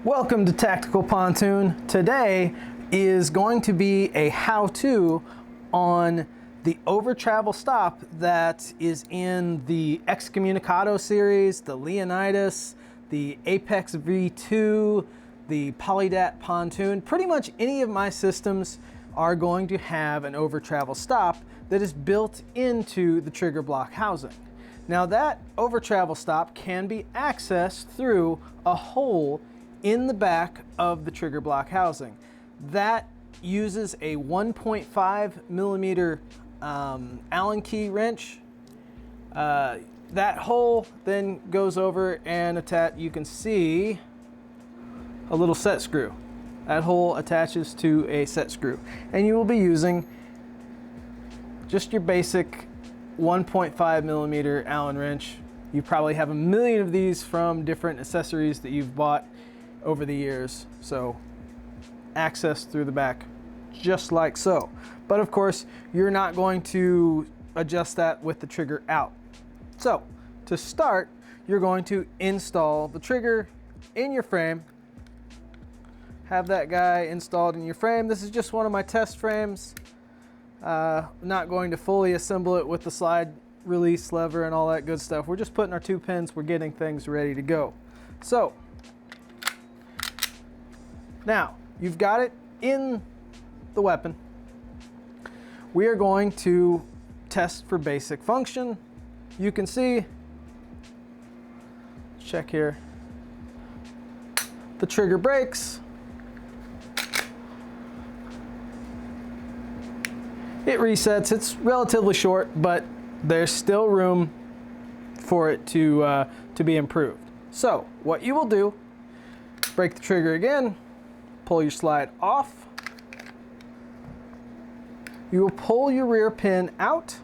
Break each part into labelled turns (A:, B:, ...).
A: Welcome to Tactical Pontoon. Today is going to be a how-to on the overtravel stop that is in the Excommunicado series, the Leonidas, the Apex V2, the Polydat Pontoon. Pretty much any of my systems are going to have an overtravel stop that is built into the trigger block housing. Now that overtravel stop can be accessed through a hole in the back of the trigger block housing. That uses a 1.5 millimeter Allen key wrench. That hole then goes over and you can see a little set screw. That hole attaches to a set screw, and you will be using just your basic 1.5 millimeter Allen wrench. You probably have a million of these from different accessories that you've bought over the years. So access through the back just like so. But of course, you're not going to adjust that with the trigger out. So to start, you're going to install the trigger in your frame. Have that guy installed in your frame. This is just one of my test frames. Not going to fully assemble it with the slide release lever and all that good stuff. We're just putting our 2 pins, we're getting things ready to go. So now you've got it in the weapon. We are going to test for basic function. You can see, check here, the trigger breaks. It resets. It's relatively short, but there's still room for it to be improved. So what you will do, break the trigger again, pull your slide off. You will pull your rear pin out,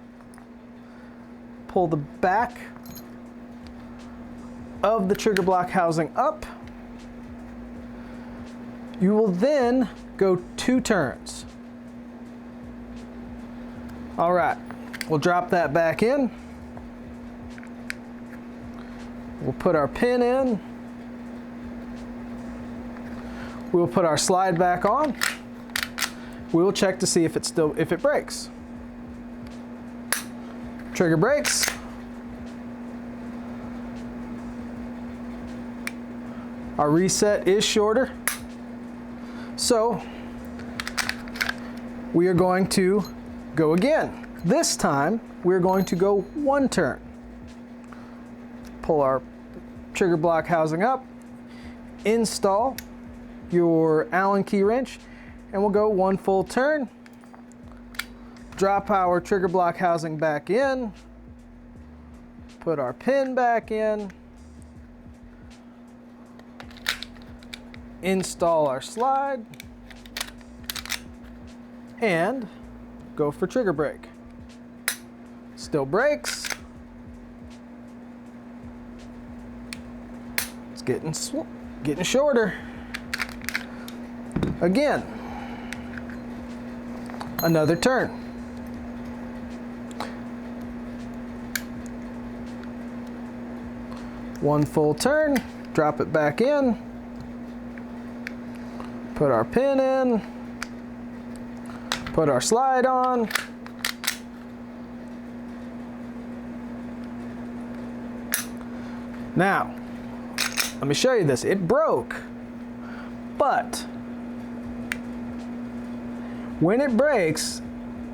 A: pull the back of the trigger block housing up. You will then go 2 turns. All right, we'll drop that back in. We'll put our pin in. We'll put our slide back on. We'll check to see if it breaks. Trigger breaks. Our reset is shorter. So we are going to go again. This time we're going to go 1 turn. Pull our trigger block housing up, install your Allen key wrench, and we'll go 1 full turn. Drop our trigger block housing back in, put our pin back in, install our slide, and go for trigger break. Still breaks. It's getting shorter. Again, another turn. One full turn, drop it back in, put our pin in, put our slide on. Now, let me show you this. It broke, but when it breaks,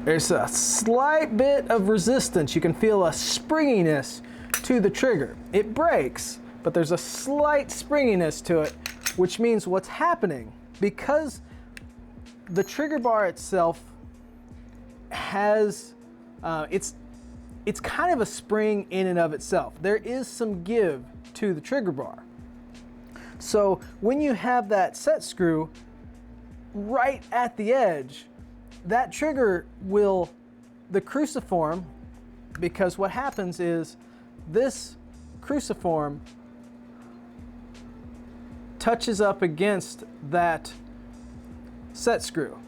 A: there's a slight bit of resistance. You can feel a springiness to the trigger. It breaks, but there's a slight springiness to it, which means what's happening, because the trigger bar itself has, it's kind of a spring in and of itself. There is some give to the trigger bar. So when you have that set screw right at the edge, that trigger will, the cruciform, because what happens is this cruciform touches up against that set screw.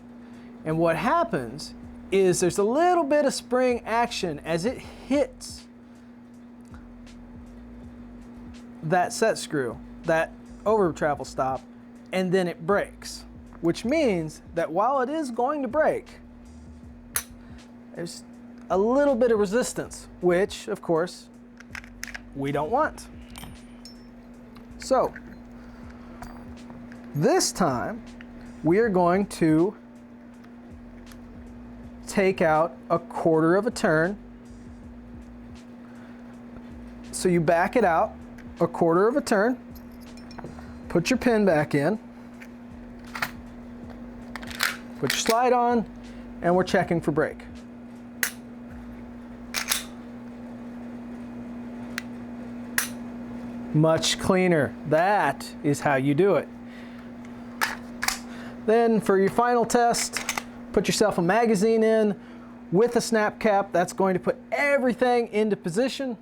A: And what happens is there's a little bit of spring action as it hits that set screw, that overtravel stop, and then it breaks, which means that while it is going to break, there's a little bit of resistance, which of course we don't want. So this time we are going to take out a 1/4 of a turn. So you back it out a 1/4 of a turn, put your pin back in, put your slide on, and we're checking for break. Much cleaner. That is how you do it. Then for your final test, put yourself a magazine in with a snap cap. That's going to put everything into position.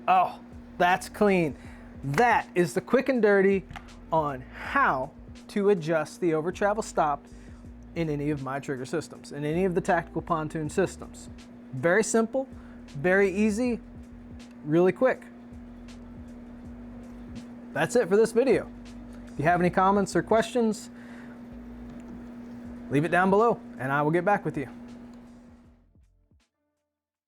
A: Oh, that's clean. That is the quick and dirty on how to adjust the overtravel stop in any of my trigger systems, in any of the Tactical Pontoon systems. Very simple, very easy, really quick. That's it for this video. If you have any comments or questions, leave it down below and I will get back with you.